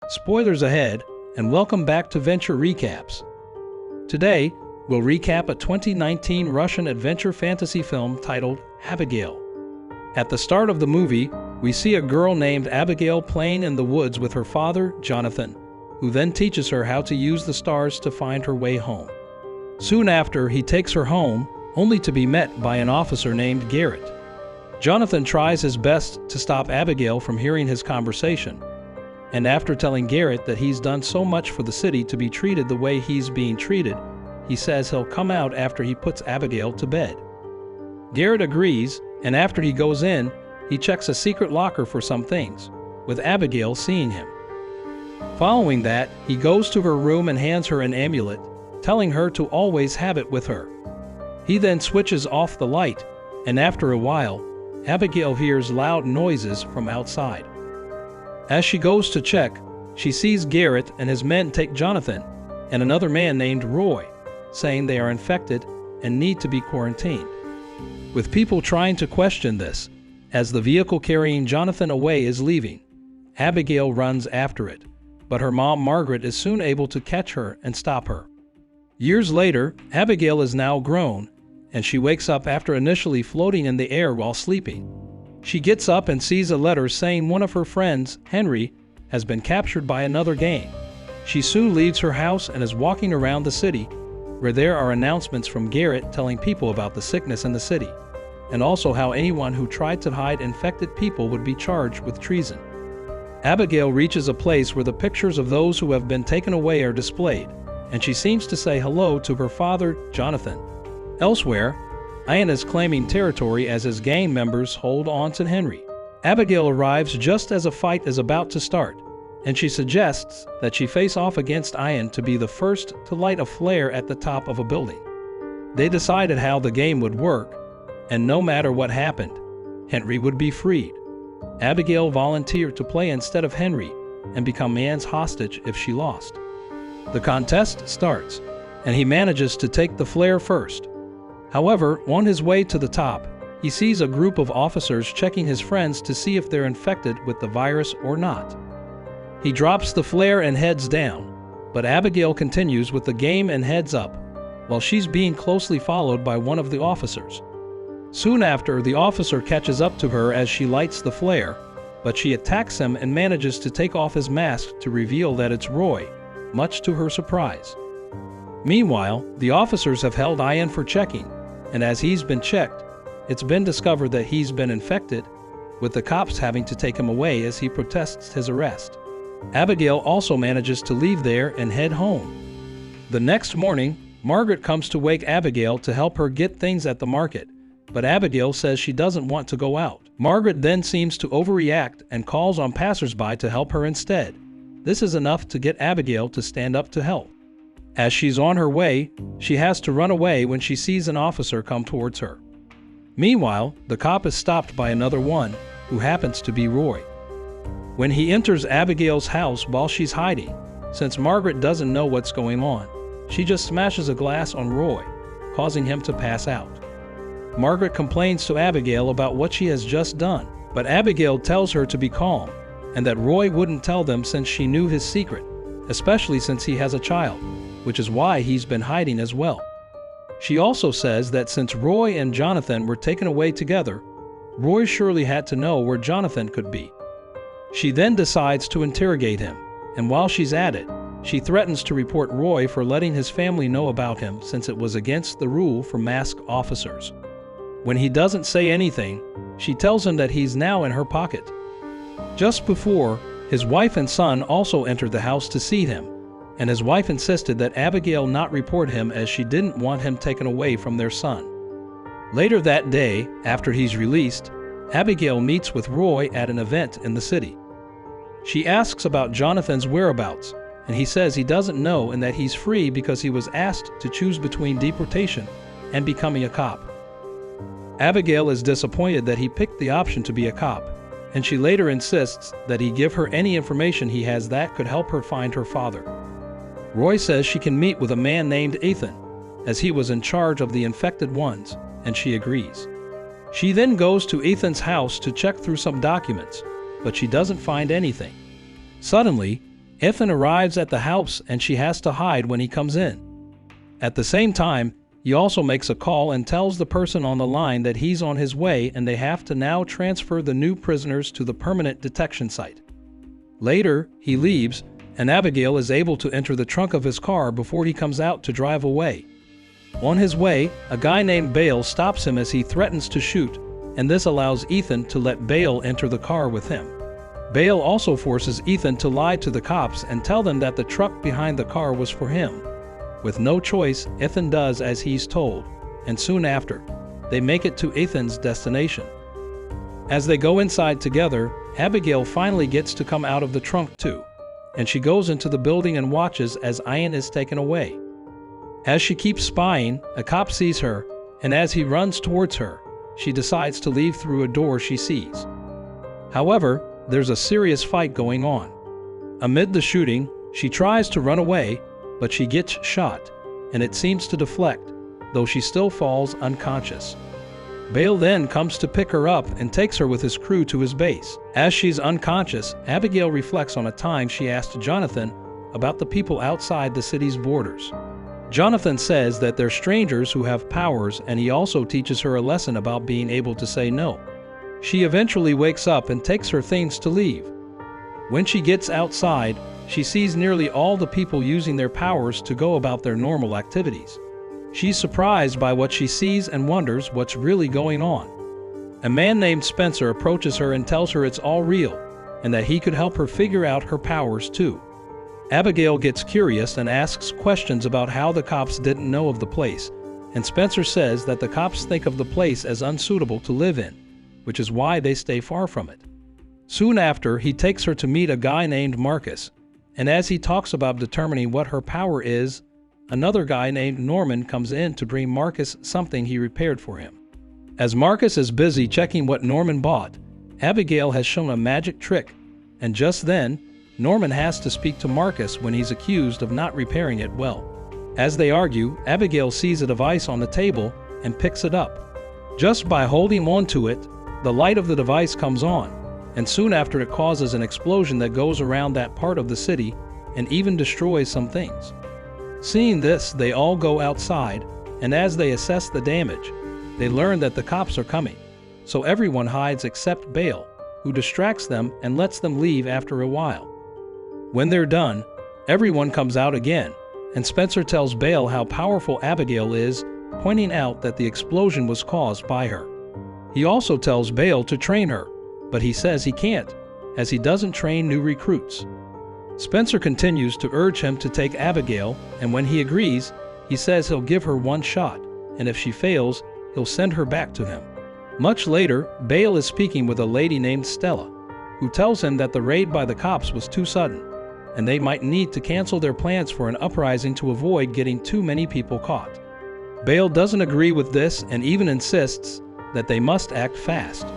Spoilers ahead, and welcome back to Venture Recaps. Today, we'll recap a 2019 Russian adventure fantasy film titled Abigail. At the start of the movie, we see a girl named Abigail playing in the woods with her father, Jonathan, who then teaches her how to use the stars to find her way home. Soon after, he takes her home, only to be met by an officer named Garrett. Jonathan tries his best to stop Abigail from hearing his conversation, and after telling Garrett that he's done so much for the city to be treated the way he's being treated, he says he'll come out after he puts Abigail to bed. Garrett agrees, and after he goes in, he checks a secret locker for some things, with Abigail seeing him. Following that, he goes to her room and hands her an amulet, telling her to always have it with her. He then switches off the light, and after a while, Abigail hears loud noises from outside. As she goes to check, she sees Garrett and his men take Jonathan and another man named Roy, saying they are infected and need to be quarantined. With people trying to question this, as the vehicle carrying Jonathan away is leaving, Abigail runs after it, but her mom Margaret is soon able to catch her and stop her. Years later, Abigail is now grown, and she wakes up after initially floating in the air while sleeping. She gets up and sees a letter saying one of her friends, Henry, has been captured by another gang. She soon leaves her house and is walking around the city, where there are announcements from Garrett telling people about the sickness in the city, and also how anyone who tried to hide infected people would be charged with treason. Abigail reaches a place where the pictures of those who have been taken away are displayed, and she seems to say hello to her father, Jonathan. Elsewhere, Ian is claiming territory as his gang members hold on to Henry. Abigail arrives just as a fight is about to start, and she suggests that she face off against Ian to be the first to light a flare at the top of a building. They decided how the game would work, and no matter what happened, Henry would be freed. Abigail volunteered to play instead of Henry and become Ian's hostage if she lost. The contest starts, and he manages to take the flare first. However, on his way to the top, he sees a group of officers checking his friends to see if they're infected with the virus or not. He drops the flare and heads down, but Abigail continues with the game and heads up, while she's being closely followed by one of the officers. Soon after, the officer catches up to her as she lights the flare, but she attacks him and manages to take off his mask to reveal that it's Roy, much to her surprise. Meanwhile, the officers have held Ian for checking, and as he's been checked, it's been discovered that he's been infected, with the cops having to take him away as he protests his arrest. Abigail also manages to leave there and head home. The next morning, Margaret comes to wake Abigail to help her get things at the market, but Abigail says she doesn't want to go out. Margaret then seems to overreact and calls on passersby to help her instead. This is enough to get Abigail to stand up to help. As she's on her way, she has to run away when she sees an officer come towards her. Meanwhile, the cop is stopped by another one, who happens to be Roy. When he enters Abigail's house while she's hiding, since Margaret doesn't know what's going on, she just smashes a glass on Roy, causing him to pass out. Margaret complains to Abigail about what she has just done, but Abigail tells her to be calm, and that Roy wouldn't tell them since she knew his secret, especially since he has a child, which is why he's been hiding as well. She also says that since Roy and Jonathan were taken away together, Roy surely had to know where Jonathan could be. She then decides to interrogate him, and while she's at it, she threatens to report Roy for letting his family know about him since it was against the rule for masked officers. When he doesn't say anything, she tells him that he's now in her pocket. Just before, his wife and son also entered the house to see him, and his wife insisted that Abigail not report him as she didn't want him taken away from their son. Later that day, after he's released, Abigail meets with Roy at an event in the city. She asks about Jonathan's whereabouts, and he says he doesn't know and that he's free because he was asked to choose between deportation and becoming a cop. Abigail is disappointed that he picked the option to be a cop, and she later insists that he give her any information he has that could help her find her father. Roy says she can meet with a man named Ethan, as he was in charge of the infected ones, and she agrees. She then goes to Ethan's house to check through some documents, but she doesn't find anything. Suddenly, Ethan arrives at the house and she has to hide when he comes in. At the same time, he also makes a call and tells the person on the line that he's on his way and they have to now transfer the new prisoners to the permanent detection site. Later, he leaves, and Abigail is able to enter the trunk of his car before he comes out to drive away. On his way, a guy named Bale stops him as he threatens to shoot, and this allows Ethan to let Bale enter the car with him. Bale also forces Ethan to lie to the cops and tell them that the truck behind the car was for him. With no choice, Ethan does as he's told, and soon after, they make it to Ethan's destination. As they go inside together, Abigail finally gets to come out of the trunk too, and she goes into the building and watches as Ian is taken away. As she keeps spying, a cop sees her, and as he runs towards her, she decides to leave through a door she sees. However, there's a serious fight going on. Amid the shooting, she tries to run away, but she gets shot, and it seems to deflect, though she still falls unconscious. Bale then comes to pick her up and takes her with his crew to his base. As she's unconscious, Abigail reflects on a time she asked Jonathan about the people outside the city's borders. Jonathan says that they're strangers who have powers, and he also teaches her a lesson about being able to say no. She eventually wakes up and takes her things to leave. When she gets outside, she sees nearly all the people using their powers to go about their normal activities. She's surprised by what she sees and wonders what's really going on. A man named Spencer approaches her and tells her it's all real, and that he could help her figure out her powers too. Abigail gets curious and asks questions about how the cops didn't know of the place, and Spencer says that the cops think of the place as unsuitable to live in, which is why they stay far from it. Soon after, he takes her to meet a guy named Marcus, and as he talks about determining what her power is, another guy named Norman comes in to bring Marcus something he repaired for him. As Marcus is busy checking what Norman bought, Abigail has shown a magic trick, and just then, Norman has to speak to Marcus when he's accused of not repairing it well. As they argue, Abigail sees a device on the table and picks it up. Just by holding onto it, the light of the device comes on, and soon after it causes an explosion that goes around that part of the city and even destroys some things. Seeing this, they all go outside, and as they assess the damage, they learn that the cops are coming, so everyone hides except Bale, who distracts them and lets them leave after a while. When they're done, everyone comes out again, and Spencer tells Bale how powerful Abigail is, pointing out that the explosion was caused by her. He also tells Bale to train her, but he says he can't, as he doesn't train new recruits. Spencer continues to urge him to take Abigail, and when he agrees, he says he'll give her one shot, and if she fails, he'll send her back to him. Much later, Bale is speaking with a lady named Stella, who tells him that the raid by the cops was too sudden, and they might need to cancel their plans for an uprising to avoid getting too many people caught. Bale doesn't agree with this and even insists that they must act fast.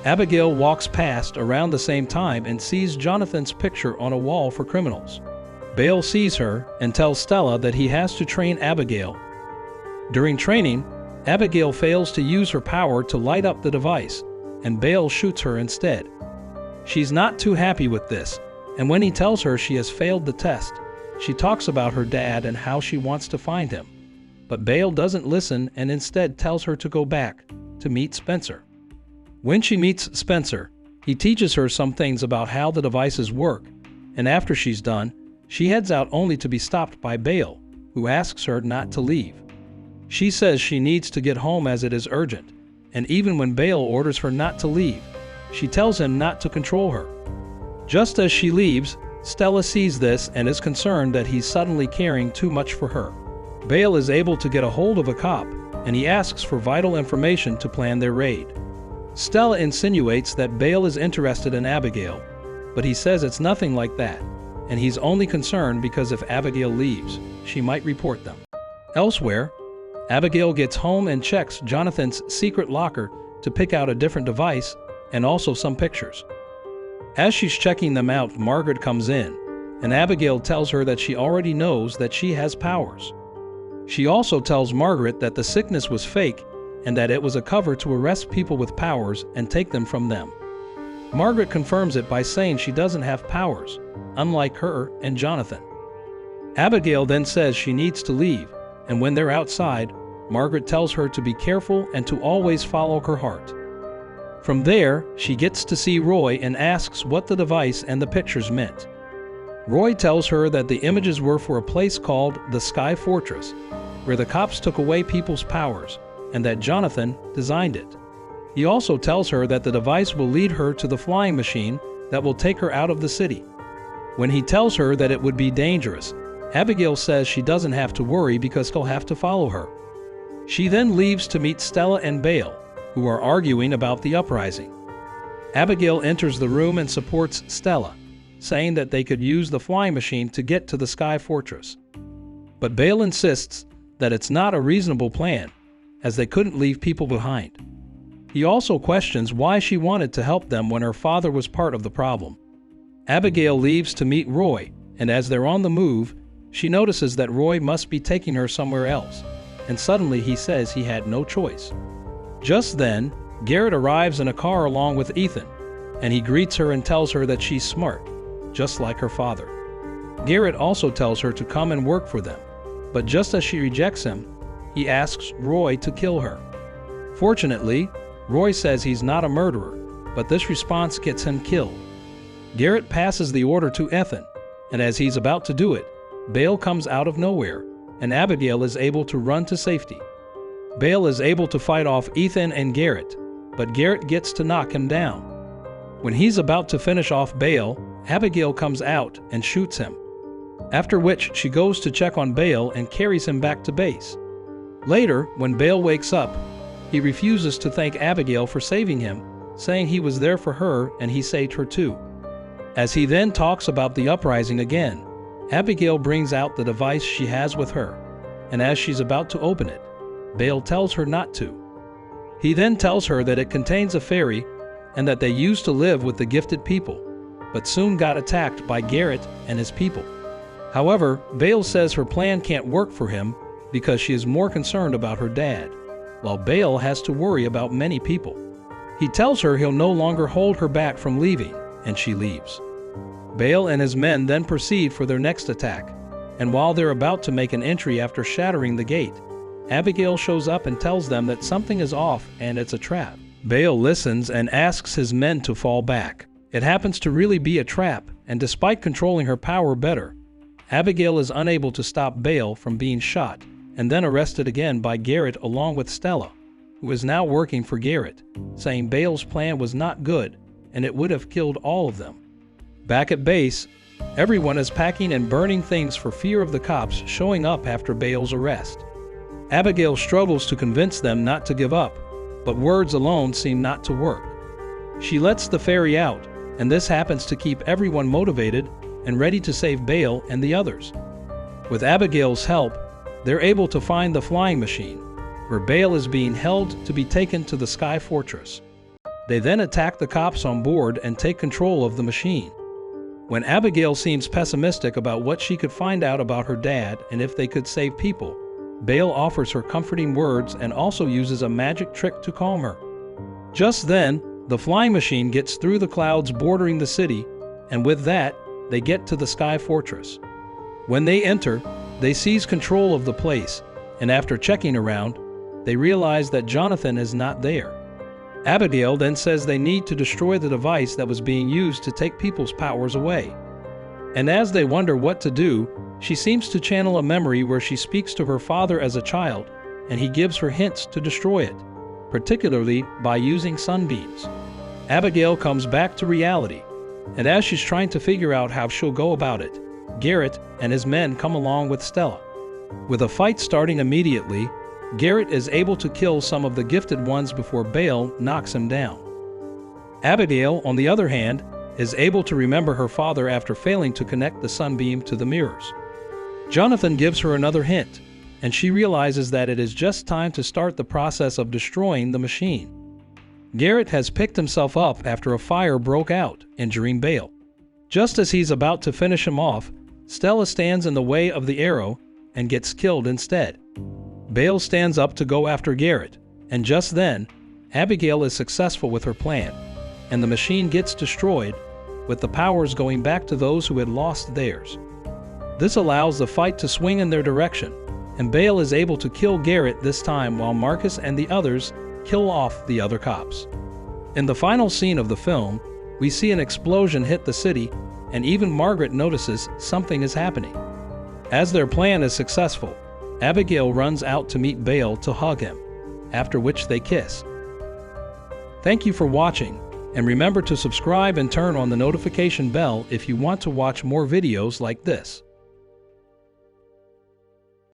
Abigail walks past around the same time and sees Jonathan's picture on a wall for criminals. Bale sees her and tells Stella that he has to train Abigail. During training, Abigail fails to use her power to light up the device, and Bale shoots her instead. She's not too happy with this, and when he tells her she has failed the test, she talks about her dad and how she wants to find him. But Bale doesn't listen and instead tells her to go back to meet Spencer. When she meets Spencer, he teaches her some things about how the devices work, and after she's done, she heads out only to be stopped by Bale, who asks her not to leave. She says she needs to get home as it is urgent, and even when Bale orders her not to leave, she tells him not to control her. Just as she leaves, Stella sees this and is concerned that he's suddenly caring too much for her. Bale is able to get a hold of a cop, and he asks for vital information to plan their raid. Stella insinuates that Bale is interested in Abigail, but he says it's nothing like that, and he's only concerned because if Abigail leaves, she might report them. Elsewhere, Abigail gets home and checks Jonathan's secret locker to pick out a different device and also some pictures. As she's checking them out, Margaret comes in, and Abigail tells her that she already knows that she has powers. She also tells Margaret that the sickness was fake and that it was a cover to arrest people with powers and take them from them. Margaret confirms it by saying she doesn't have powers, unlike her and Jonathan. Abigail then says she needs to leave, and when they're outside, Margaret tells her to be careful and to always follow her heart. From there, she gets to see Roy and asks what the device and the pictures meant. Roy tells her that the images were for a place called the Sky Fortress, where the cops took away people's powers, and that Jonathan designed it. He also tells her that the device will lead her to the flying machine that will take her out of the city. When he tells her that it would be dangerous, Abigail says she doesn't have to worry because he'll have to follow her. She then leaves to meet Stella and Bale, who are arguing about the uprising. Abigail enters the room and supports Stella, saying that they could use the flying machine to get to the Sky Fortress. But Bale insists that it's not a reasonable plan, as they couldn't leave people behind. He also questions why she wanted to help them when her father was part of the problem. Abigail leaves to meet Roy, and as they're on the move, she notices that Roy must be taking her somewhere else, and suddenly he says he had no choice. Just then, Garrett arrives in a car along with Ethan, and he greets her and tells her that she's smart, just like her father. Garrett also tells her to come and work for them, but just as she rejects him, he asks Roy to kill her. Fortunately, Roy says he's not a murderer, but this response gets him killed. Garrett passes the order to Ethan, and as he's about to do it, Bale comes out of nowhere, and Abigail is able to run to safety. Bale is able to fight off Ethan and Garrett, but Garrett gets to knock him down. When he's about to finish off Bale, Abigail comes out and shoots him, after which she goes to check on Bale and carries him back to base. Later, when Bale wakes up, he refuses to thank Abigail for saving him, saying he was there for her and he saved her too. As he then talks about the uprising again, Abigail brings out the device she has with her, and as she's about to open it, Bale tells her not to. He then tells her that it contains a fairy and that they used to live with the gifted people, but soon got attacked by Garrett and his people. However, Bale says her plan can't work for him because she is more concerned about her dad, while Bale has to worry about many people. He tells her he'll no longer hold her back from leaving, and she leaves. Bale and his men then proceed for their next attack, and while they're about to make an entry after shattering the gate, Abigail shows up and tells them that something is off and it's a trap. Bale listens and asks his men to fall back. It happens to really be a trap, and despite controlling her power better, Abigail is unable to stop Bale from being shot, and then arrested again by Garrett along with Stella, who is now working for Garrett, saying Bale's plan was not good and it would have killed all of them. Back at base, everyone is packing and burning things for fear of the cops showing up after Bale's arrest. Abigail struggles to convince them not to give up, but words alone seem not to work. She lets the fairy out, and this happens to keep everyone motivated and ready to save Bale and the others. With Abigail's help, they're able to find the flying machine, where Bale is being held to be taken to the Sky Fortress. They then attack the cops on board and take control of the machine. When Abigail seems pessimistic about what she could find out about her dad and if they could save people, Bale offers her comforting words and also uses a magic trick to calm her. Just then, the flying machine gets through the clouds bordering the city, and with that, they get to the Sky Fortress. When they enter, they seize control of the place, and after checking around, they realize that Jonathan is not there. Abigail then says they need to destroy the device that was being used to take people's powers away. And as they wonder what to do, she seems to channel a memory where she speaks to her father as a child, and he gives her hints to destroy it, particularly by using sunbeams. Abigail comes back to reality, and as she's trying to figure out how she'll go about it, Garrett and his men come along with Stella. With a fight starting immediately, Garrett is able to kill some of the gifted ones before Bale knocks him down. Abigail, on the other hand, is able to remember her father after failing to connect the sunbeam to the mirrors. Jonathan gives her another hint, and she realizes that it is just time to start the process of destroying the machine. Garrett has picked himself up after a fire broke out, injuring Bale. Just as he's about to finish him off, Stella stands in the way of the arrow and gets killed instead. Bale stands up to go after Garrett, and just then, Abigail is successful with her plan. and the machine gets destroyed, with the powers going back to those who had lost theirs. This allows the fight to swing in their direction, and Bale is able to kill Garrett this time while Marcus and the others kill off the other cops. In the final scene of the film, we see an explosion hit the city, and even Margaret notices something is happening. As their plan is successful, Abigail runs out to meet Bale to hug him, after which they kiss. Thank you for watching, and remember to subscribe and turn on the notification bell if you want to watch more videos like this.